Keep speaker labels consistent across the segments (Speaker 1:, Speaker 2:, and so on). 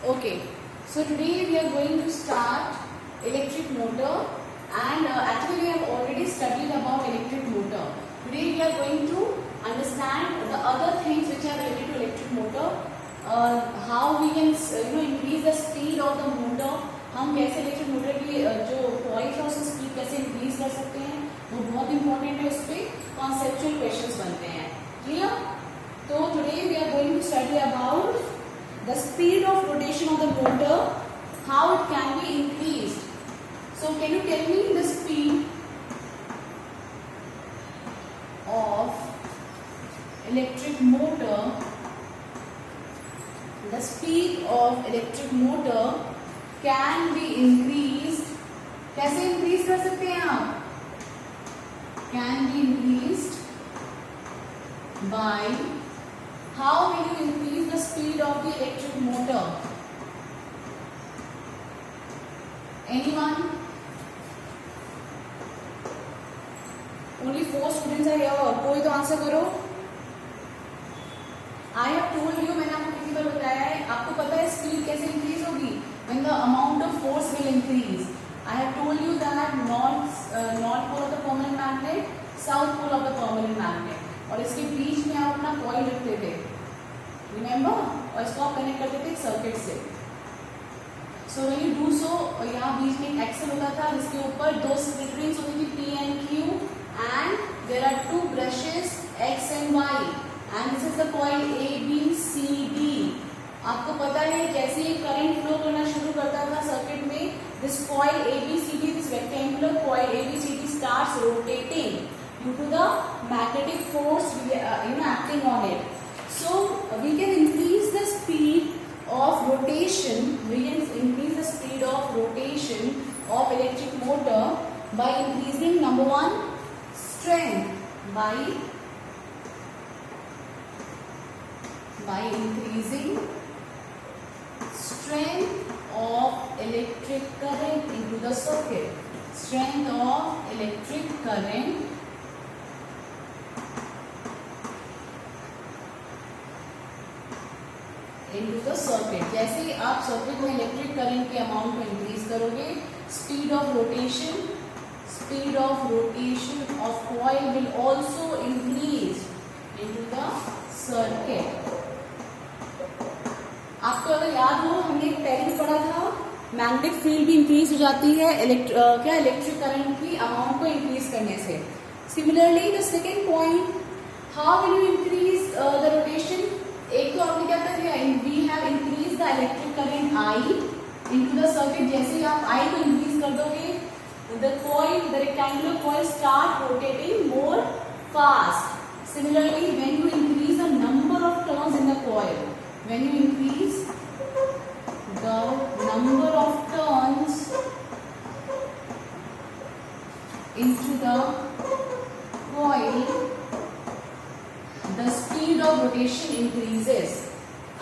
Speaker 1: Okay, so today we are going to start electric motor, and actually we have already studied about electric motor. Today we are going to understand the other things which are related to electric motor, how we can increase the speed of the motor. हम कैसे electric motor की जो coil है उसकी speed कैसे increase कर सकते हैं, वो बहुत इंपॉर्टेंट है. उस पर कॉन्सेप्चुअल क्वेश्चंस बनते हैं. क्लियर? तो today we are going to study about the speed of rotation of the motor, how it can be increased. So can you tell me the speed of electric motor? The speed of electric motor can be increased. कैसे increase कर सकते हैं आप? Can be increased by, how will you increase the speed of the electric motor? Anyone? Only 4 students are here. कोई तो answer करो. I have told you, मैंने आपको कितनी बार बताया है, आपको पता है स्पीड कैसे इंक्रीज होगी? When the amount of force will increase. I have told you that north pole of the permanent magnet, south pole of the permanent magnet. और इसके बीच में आप अपना कॉइल रखते थे, रिमेम्बर, और इसको आप कनेक्ट करते थे सर्किट से. So when you do so, यहाँ बीच में एक एक्सल होता था जिसके ऊपर 2 स्प्लिट रिंग्स होती थी, P and Q, and there are 2 brushes X and Y, and this is the coil A B C D. आपको पता है जैसे ही करंट फ्लो करना शुरू करता था सर्किट में, this coil A B C D, this rectangular coil A B C D starts rotating due to the magnetic force acting on it. So we can increase the speed of rotation. We can increase the speed of rotation of electric motor by increasing, number 1, strength. By increasing strength of electric current into the circuit. Strength of electric current into the circuit. जैसे ही आप circuit में electric current के amount को increase करोगे, speed of rotation of coil will also increase into the circuit. आपको अगर याद हो, हमने पहले भी पढ़ा था, मैग्नेटिक फील्ड भी इंक्रीज हो जाती है इलेक्ट्रिक करंट की अमाउंट को इंक्रीज करने से. Similarly the second point, how will you increase the rotation? एक तो आपने क्या कर दिया, we have increase the electric current I into the circuit. जैसे ही आप I को इंक्रीज कर दोगे, the rectangular coil start rotating more fast. Similarly when you increase the number of turns in the coil, when you increase the number of turns into the coil, the speed of rotation increases.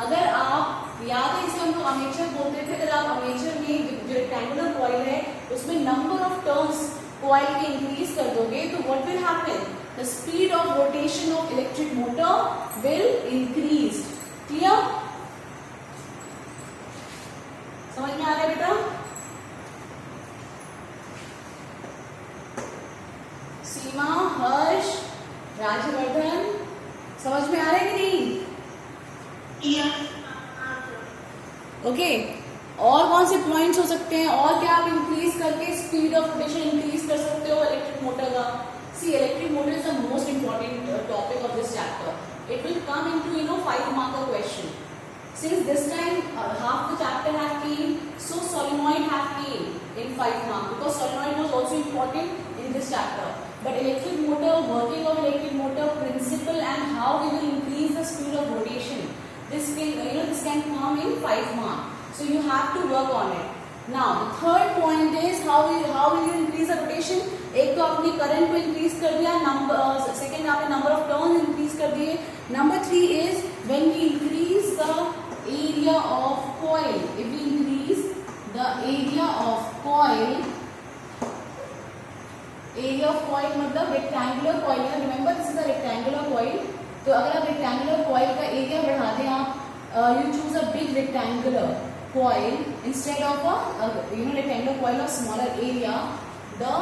Speaker 1: अगर आप याद है, इसे हम लोग armature बोलते थे. अगर आप आर्मेचर में जो रेक्टेंगुलर कॉइल है उसमें नंबर ऑफ टर्न्स कॉइल के इंक्रीज कर दोगे, तो what will happen? The speed of rotation of electric motor will increase. Clear? समझ में आ रहा है बेटा? सीमा, हर्ष, राजवर्धन, समझ में आ रहा है कि नहीं? ओके. और कौन से पॉइंट्स हो सकते हैं, और क्या आप इंक्रीज करके स्पीड ऑफ रोटेशन इंक्रीज कर सकते हो इलेक्ट्रिक मोटर का? See, electric motor is the most important topic of this chapter. It will come into 5 mark question. Since this time half the chapter have came, so solenoid have came in 5 mark, because solenoid was also important in this chapter. But electric motor, working of electric motor, principle, and how we will increase the speed of rotation, this can come in 5 mark. So you have to work on it. Now the third point is how will you increase the rotation? एक तो आपने current को increase कर दिया, second आपने number of turn increase कर दिए. Number 3 is when we increase the area of coil. If we increase the area of coil मतलब रेक्टेंगुलर कॉइल है. Remember this is a rectangular coil. तो अगर आप रेक्टेंगुलर कॉइल का area बढ़ा दें, आप you choose a big rectangular coil, instead of a rectangular coil of smaller area, the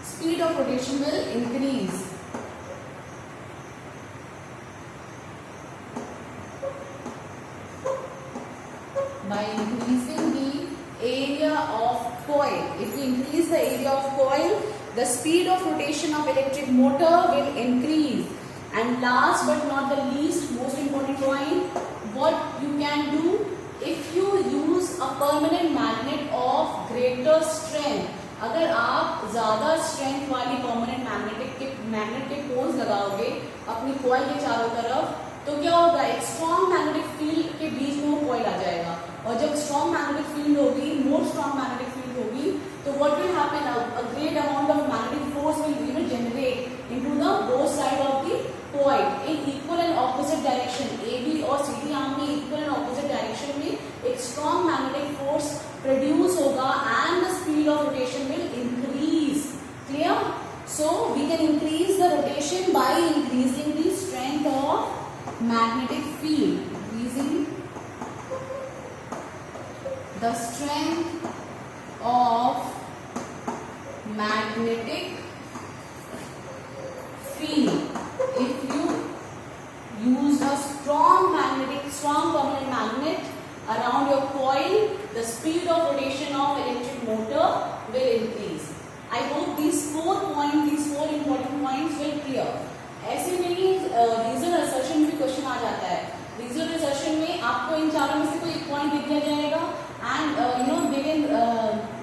Speaker 1: speed of rotation will increase. By increasing the area of coil. If we increase the area of coil, the speed of rotation of electric motor will increase. And last but not the least, most important point, what you can do if you use a permanent magnet of greater strength. अगर आप ज्यादा strength वाली permanent magnet के poles लगाओगे अपनी coil के चारों तरफ, तो क्या होगा, एक स्ट्रॉन्ग मैग्नेटिक फील्ड के बीच में वो कॉइल आ जाएगा. और जब स्ट्रॉन्ग मैग्नेटिक फील्ड होगी, मोर स्ट्रॉन्ग मैग्नेटिक फील्ड होगी, तो what will happen, a great amount of magnetic force will generate into the both side of the coil in equal and opposite direction. A B और C D arm में equal and opposite direction में एक strong magnetic force produce होगा and the speed of rotation will increase. Clear? So we can increase the rotation by increasing the strength of magnetic field, increasing the strength of magnetic field. If you use a strong permanent magnet around your coil, the speed of rotation of electric motor will increase. I hope these four important points will clear. ऐसे में ही reason assertion में भी question आ जाता है. Reason assertion में आपको इन चारों में से कोई एक पॉइंट दे दिया जाएगा and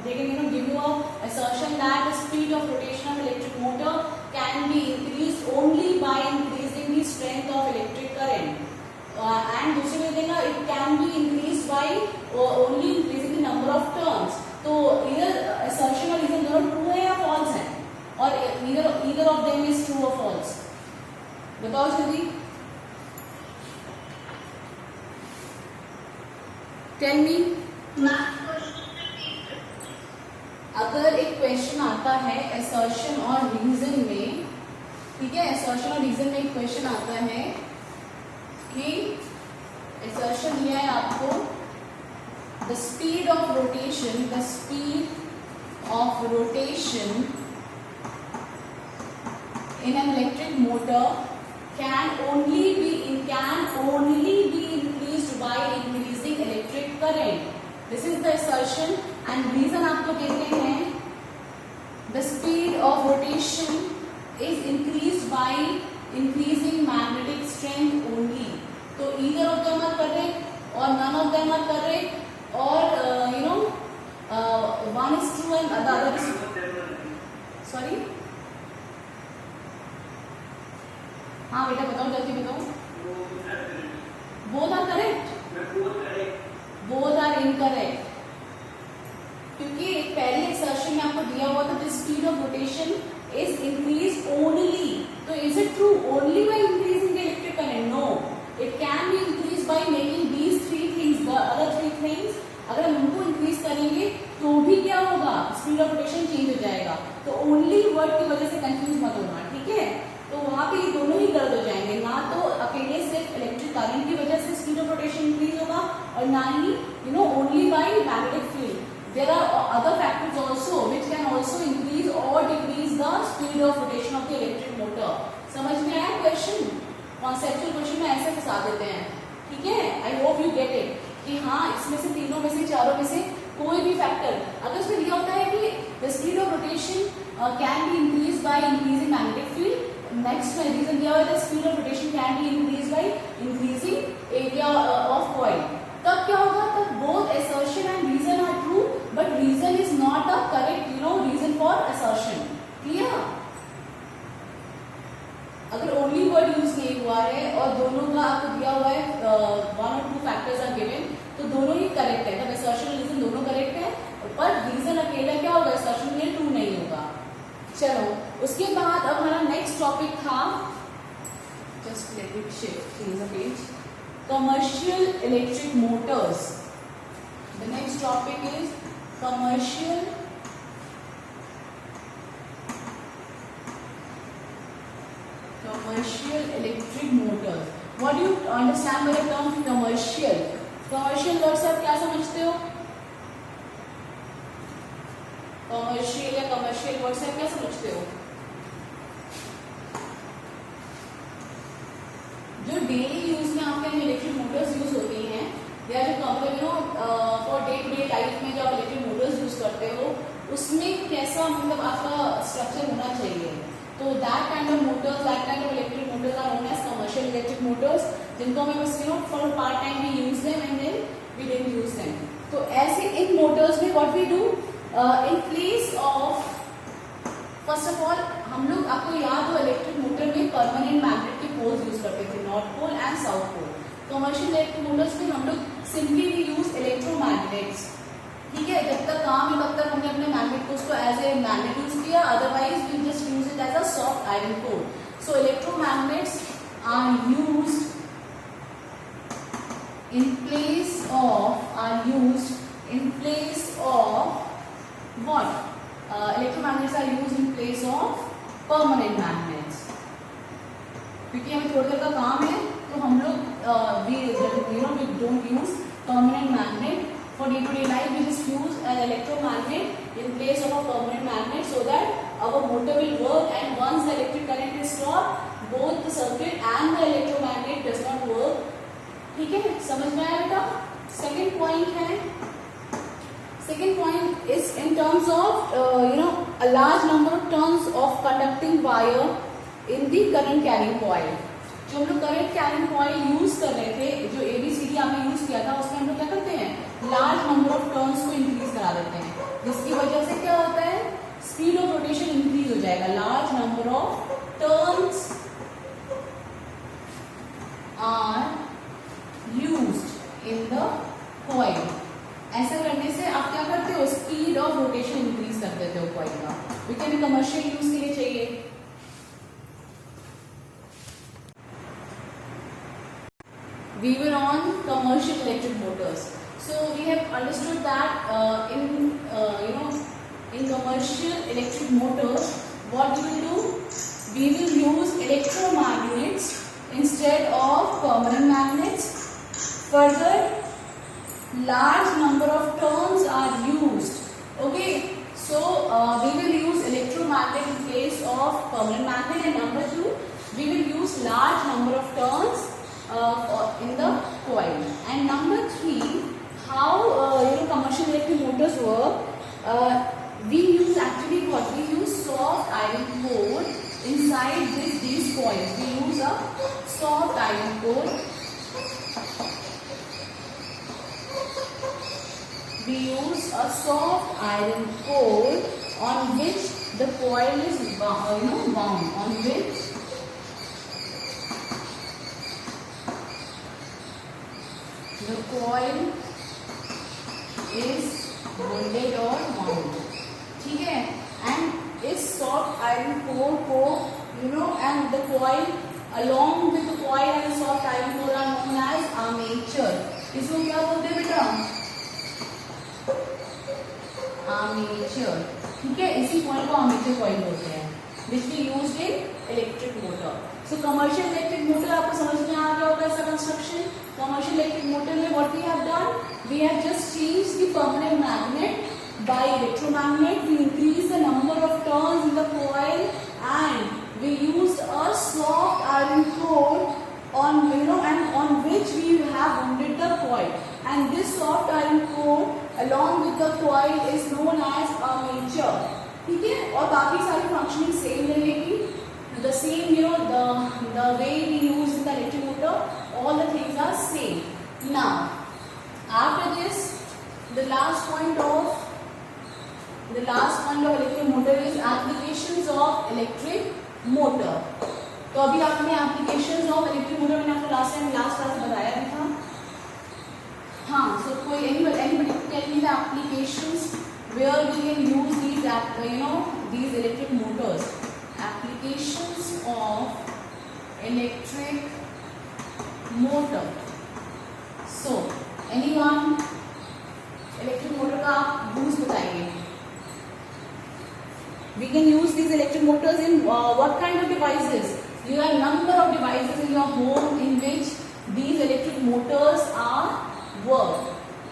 Speaker 1: they can give you a assertion that the speed of rotation of electric motor can be increased only by increasing the strength of electric current. And दूसरे में देगा it can be increased by only increasing the number of turns. तो इधर assertion और reason दोनों true है या false है, और either of them is true or false. बताओ जल्दी. Tell me. अगर एक क्वेश्चन आता है असर्शन और रीजन में, ठीक है, असर्शन और रीजन में एक क्वेश्चन आता है कि असर्शन दिया है आपको, the speed of rotation in an electric motor can only be increased by increasing electric current. This is the assertion and reason आपको कहते हैं the speed of rotation is increased by increasing magnetic strength only. तो either of them are correct or none of them are correct, or one is true and the other is sorry. हाँ बेटा बताओ, जल्दी बताओ. Both are correct, both are incorrect. क्योंकि पहले assertion में आपको दिया हुआ था the speed of rotation is increase only. तो is it true only by increasing the electric current? No, it can be increase by making these three things, the other three things. अगर हम उनको increase करेंगे तो भी क्या होगा, speed of rotation change हो जाएगा. तो ओनली वर्ड की वजह से कंफ्यूज मत होना, ठीक है. तो वहां पे ये दोनों ही गलत हो जाएंगे. ना तो अकेले सिर्फ इलेक्ट्रिक करंट की वजह से स्पीड ऑफ रोटेशन इंक्रीज होगा, और ना ही only by magnetic field. There are other factors also which can also increase और decrease the speed of rotation of the electric motor. समझ में आया क्वेश्चन? कॉन्सेप्चुअल क्वेश्चन में ऐसे फंसा देते हैं, ठीक है. I hope you get it कि हाँ, इसमें से तीनों में से चारों में से कोई भी फैक्टर अगर उसमें दिया होता है कि the speed of rotation can be increase by increasing magnetic field, next में रीजन दिया हुआ है speed of rotation can be increase by increasing area of coil. तब क्या होगा, तब both assertion and reason are true, but reason is not a correct reason for assertion. Clear? अगर only word use नहीं हुआ है और दोनों का आपको दिया हुआ है, वन और टू फैक्टर्स आर गिवन, तो दोनों ही करेक्ट है. तब असर्शन और रीजन दोनों करेक्ट है, पर रीजन अकेला क्या होगा, असर्शन में ट्रू नहीं होगा. चलो, उसके बाद अब हमारा नेक्स्ट टॉपिक था, just let it shift the page, commercial electric Motors. The next topic is commercial electric motors. What do you understand by the term commercial? Commercial word से आप क्या समझते हो? कमर्शियल या कमर्शियल वर्ड से क्या समझते हो? जो डेली यूज में आपके इलेक्ट्रिक मोटर्स यूज होती हैं या जो for day to day life में जो आप इलेक्ट्रिक मोटर्स यूज करते हो उसमें कैसा मतलब आपका स्ट्रक्चर होना चाहिए. तो that kind of motors, that kind of electric motors are known as commercial electric motors, जिनको हमें बस for part time we use them and then we didn't use them. तो ऐसे इन मोटर्स में what we do in place of, first of all हम लोग, आपको याद हो इलेक्ट्रिक मोटर में परमानेंट मैग्नेट के पोल्स यूज करते थे, north pole and south pole. Commercial electric Motors में हम लोग सिंपली वी यूज इलेक्ट्रोमैग्नेट्स. ठीक है, जब तक काम है तब तक हमने अपने मैग्नेट को उसको एज ए मैग्नेट यूज किया, otherwise we just use it as a soft iron core. So electromagnets are used in place of what? Electromagnets are used in place of permanent magnets. क्योंकि हमें थोड़ी देर का काम है तो हम लोग we don't use permanent magnet for day to day life. We just use an electromagnet in place of a permanent magnet so that our motor will work, and once the electric current is stopped, both the circuit and the electromagnet does not work. ठीक है, समझ में आया बेटा? Second point है, second point is in terms of a large number of turns of conducting wire in the current carrying coil. जो हम लोग करंट कैरिंग कॉइल यूज कर रहे थे, जो ABCD आपने यूज किया था, उसमें हम लोग क्या करते हैं, लार्ज नंबर ऑफ टर्न्स को इंक्रीज करा देते हैं, जिसकी वजह से क्या होता है, स्पीड ऑफ रोटेशन इंक्रीज हो जाएगा. Large number of turns are used in the coil. ऐसा करने से आप क्या करते हो, स्पीड ऑफ रोटेशन इंक्रीज कर देते हो कॉइल का, क्योंकि हमें कमर्शियल यूज के लिए चाहिए. We were on commercial electric motors, so we have understood that in commercial electric motors, what we will do, we will use electromagnets instead of permanent magnets. Further, large number of turns are used. Okay, so we will use electromagnet in place of permanent magnet, and number two, we will use large number of turns in the coil. And number three, how commercial electric motors work. We use actually what we use soft iron core inside these coils. We use a soft iron core. We use a soft iron core on which the coil is bound, on which the coil is bonded or wound. ठीक है, and इस soft iron core को and the coil along with the coil and the soft iron core are known as armature. इसको क्या बोलते हैं बेटा, armature. ठीक है, इसी कॉइल को आर्मेचर कॉइल बोलते हैं, which we used in electric motor. So commercial electric motor आपको समझ में आ गया होगा इसका कंस्ट्रक्शन. Commercial electric motor में what we have done, we have just changed the permanent magnet by electromagnet. We increase the number of turns in the coil, and we used a soft iron core on and on which we have wounded the coil. And this soft iron core along with the coil is known as armature. ठीक है, और बाकी सारी functioning same रहेगी. The same, the way we use in the electric motor, all the things are same. Now, after this, the last point of electric motor is applications of electric motor. तो अभी आपने applications of electric motor मैंने आपको last class में बताया भी था. हाँ, so कोई anybody tell me the applications where we can use these electric motors. Applications of electric motor. So anyone electric motor का आप use बताइए. We can use these electric motors in what kind of devices? You have number of devices in your home in which these electric motors are work.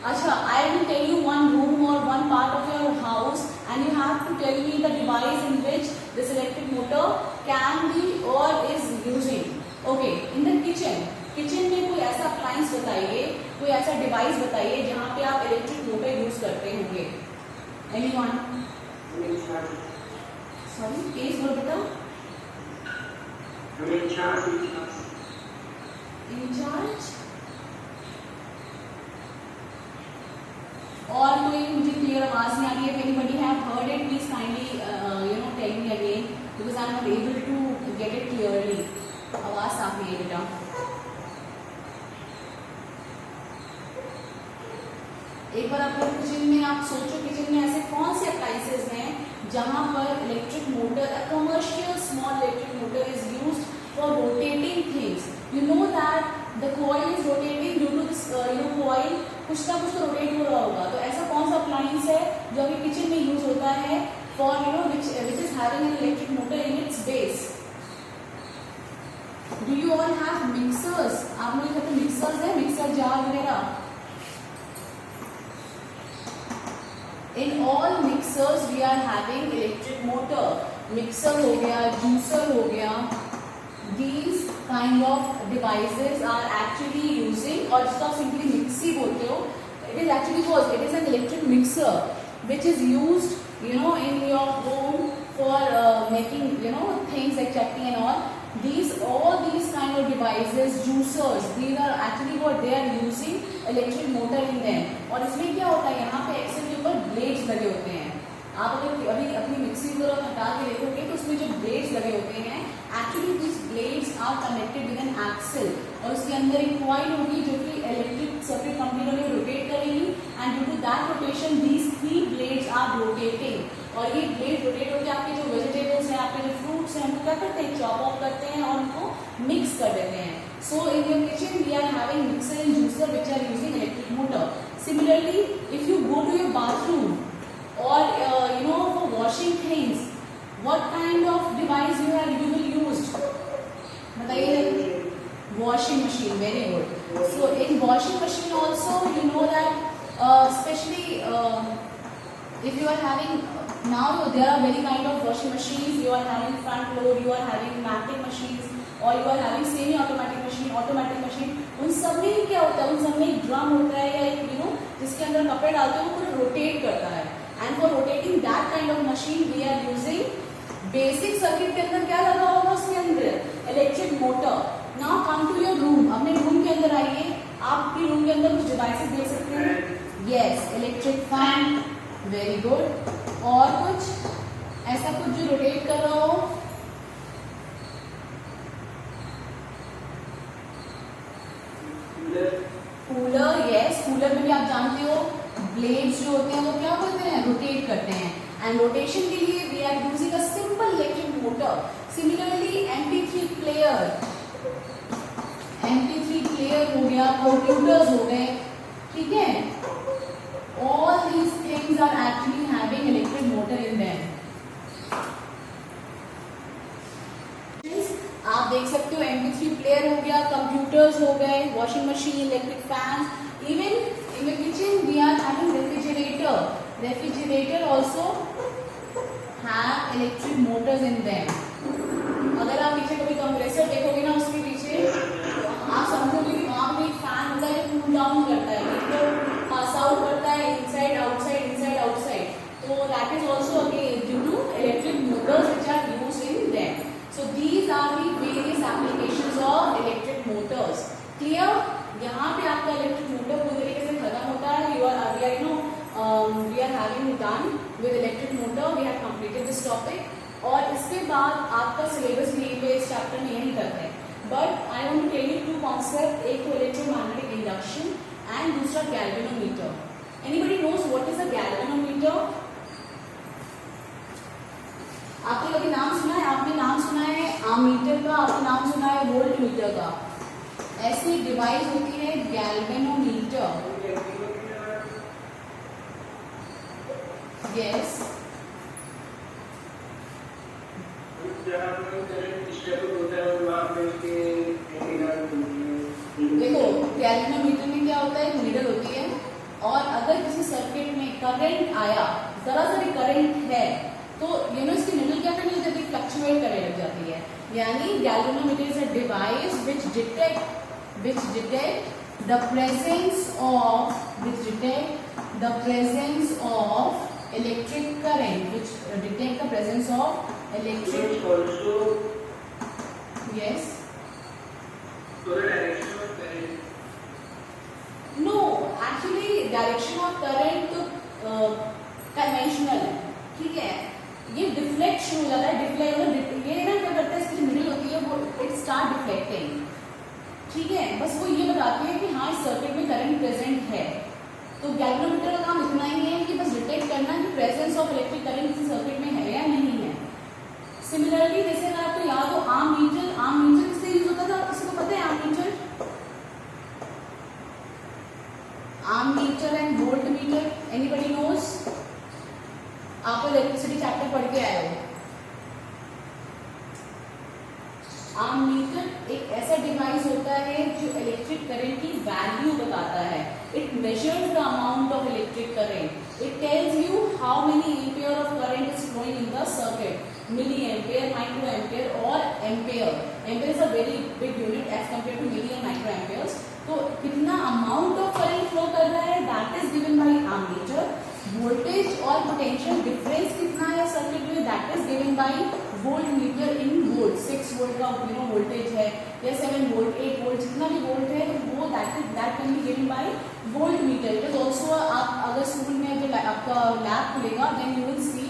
Speaker 1: Acha, I will tell you one room or one part of your house and you have to tell me the device in which this electric motor can be or is using. Okay, in the kitchen. Kitchen में कोई ऐसा appliance बताइए, कोई ऐसा device बताइए जहाँ पे आप इलेक्ट्रिक मोटर यूज करते होंगे. एनीवन? सॉरी, प्लीज बोलो बेटा. इंचार्ज. और कोई मुझे क्लियर आवाज नहीं आ रही है. If anybody have heard it, please kindly tell me again because I am not able to get it clearly. आवाज साफ नहीं है बेटा. एक बार आप लोग किचन में आप सोचो, किचन में ऐसे कौन से अप्लायंसेस हैं जहां पर electric motor, a commercial small electric motor is used for rotating things. You know that the coil is rotating due to this coil, कुछ ना कुछ तो रोटेट हो रहा होगा. तो ऐसा कौन सा अप्लायंस है जो अभी किचन में यूज होता है for which is having an electric motor in its base. Do you all have mixers? आप लोग कहते हैं मिक्सर्स है, मिक्सर जार वगैरह. In all mixers we are having electric motor. Mixer हो गया, juicer हो गया. These kind of devices are actually using, और जिसको आप simply मिक्सी बोलते हो, it is actually was it is an electric mixer which is used in your home for making things like chutney and all. All these kind of devices, juicers, these are actually what they are using electric motor in them. और इसमें क्या होता है, यहाँ पे Excel के ऊपर blades लगे होते हैं. आप अगर अभी अपनी मिक्सी को हटा के देखोगे तो उसमें जो ब्लेड्स लगे होते हैं, actually this blades are connected with an axle और उसके अंदर एक कॉइल होगी जो कि इलेक्ट्रिक सर्किट कंप्यूटर में रोटेट करेगी and due to that rotation these 3 blades are rotating. और ये ब्लेड रोटेट होकर आपके जो वेजिटेबल्स हैं, आपके जो फ्रूट्स हैं, उनको क्या करते हैं, चॉप ऑफ करते हैं और उनको मिक्स कर देते हैं. So in your kitchen we are having mixer and juicer which are using electric motor. Similarly if you go to your bathroom or for washing things, what kind of device you will use? बताइए. Washing machine, very good. So in washing machine also you know that especially if you are having now there are very kind of washing machines. You are having front load, you are having pneumatic machines or you are having semi automatic machine, automatic machine. उन सब में क्या होता है, उन सब में एक ड्रम होता है या एक जिसके अंदर कपड़े डालते हैं वो पूरा रोटेट करता है. And for rotating that kind of machine we are using basic circuit के अंदर क्या लगा होगा, उसके अंदर electric motor. Now come to your room. अपने रूम के अंदर आइए. आप अपने रूम के अंदर कुछ डिवाइसेस देख सकते हैं. Yes, electric fan, very good. और कुछ ऐसा कुछ जो रोटेट कर रहा हो. Cooler, yes. कूलर में भी आप जानते हो ब्लेड्स जो होते हैं वो क्या करते हैं, रोटेट करते हैं. एंड रोटेशन के लिए we are using a simple electric motor. Similarly MP3 player, MP3 player हो गया, कंप्यूटर्स हो गए, ठीक है. All these things are actually having electric motor in them. आप देख सकते हो MP3 प्लेयर हो गया, कंप्यूटर्स हो गए, washing machine, electric fan. Even in the kitchen we are having refrigerator. Refrigerator also have electric motors in them. अगर आप पीछे कभी कंप्रेसर देखोगे ना, उसके पीछे आप समझोगे कि वहाँ पे एक फैन होता है जो कूल डाउन करता है, तो पास आउट करता है इनसाइड आउटसाइड, इनसाइड आउटसाइड. तो that is also again due to electric motors which are used in them. So these are the various applications of electric motors. Clear? यहाँ पे आपका electric motor पूरी तरीके से खत्म होता है. we are having done with electric motor. We have completed this topic. और इसके बाद आपका सिलेबस भी इस चैप्टर में यही करते हैं. But I want to tell you 2 concept. एक तो इलेक्ट्रोमैग्नेटिक इंडक्शन एंड दूसरा galvanometer. Anybody knows what is a galvanometer? आपने कभी नाम सुना है? आपने नाम सुना है आमीटर का, आपने नाम सुना है वोल्ट मीटर का. ऐसी डिवाइस होती है गैल्वेनोमीटर. यस. देखो गैल्वेनोमीटर में क्या होता है एक नीडल होती है और अगर किसी सर्किट में करंट आया, जरा सा भी करंट है, तो इसकी नीडल क्या करने लग जाती है, फ्लक्चुएट करने लग जाती है। यानी galvanometer is a device which detect the presence of electric current, which detect the presence of electric.
Speaker 2: Also,
Speaker 1: Yes.
Speaker 2: for the direction of current.
Speaker 1: No, actually direction of current तो कन्वेंशनल है, ठीक है। ये डिफ्लेक्ट शुरू हो जाता है, deflect ये ना क्या करता है, इसकी जो मिडिल होती है वो इट स्टार्ट डिफ्लेक्टिंग, ठीक है। बस वो ये बताती है कि हाँ इस सर्किट में करंट प्रेजेंट है। तो गैल्वेनोमीटर का काम इतना ही है कि बस डिटेक्ट करना कि प्रेजेंस ऑफ इलेक्ट्रिक करंट किसी सर्किट में है या नहीं है। सिमिलरली जैसे अगर आपको याद हो आर्म मीटर किससे यूज होता था, किसी को पता है ammeter and voltmeter, anybody knows? आप इलेक्ट्रिसिटी चैप्टर पढ़ के आए हो। आर्म मीटर एक ऐसा डिवाइस होता है जो इलेक्ट्रिक करंट की वैल्यू बताता है। It measures the amount of electric current. It tells you how many ampere of current is flowing in the circuit, milli ampere, micro ampere और ampere. Ampere is a very big unit as compared to milli and micro amperes. तो कितना amount of current flow कर रहा है that is given by ammeter. Voltage और potential difference कितना है circuit में that is given bye volt meter in volt. 6 volt का वोल्टेज है या 7 वोल्ट, 8 वोल्ट, जितना भी वोल्ट है तो वो that can be given by volt meter. It is also, आप अगर स्कूल में जब आपका लैब खुलेगा देन यू विल सी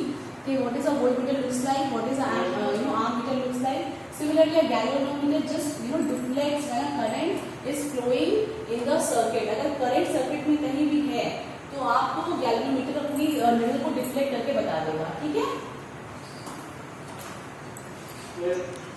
Speaker 1: कि what is a voltmeter looks like, what is ammeter looks like. Similarly, a galvanometer just deflects when a current is flowing in the circuit. अगर current circuit में कहीं भी है तो आपको galvanometer अपनी needle को डिफ्लेक्ट करके बता देगा, ठीक है।
Speaker 2: Yes.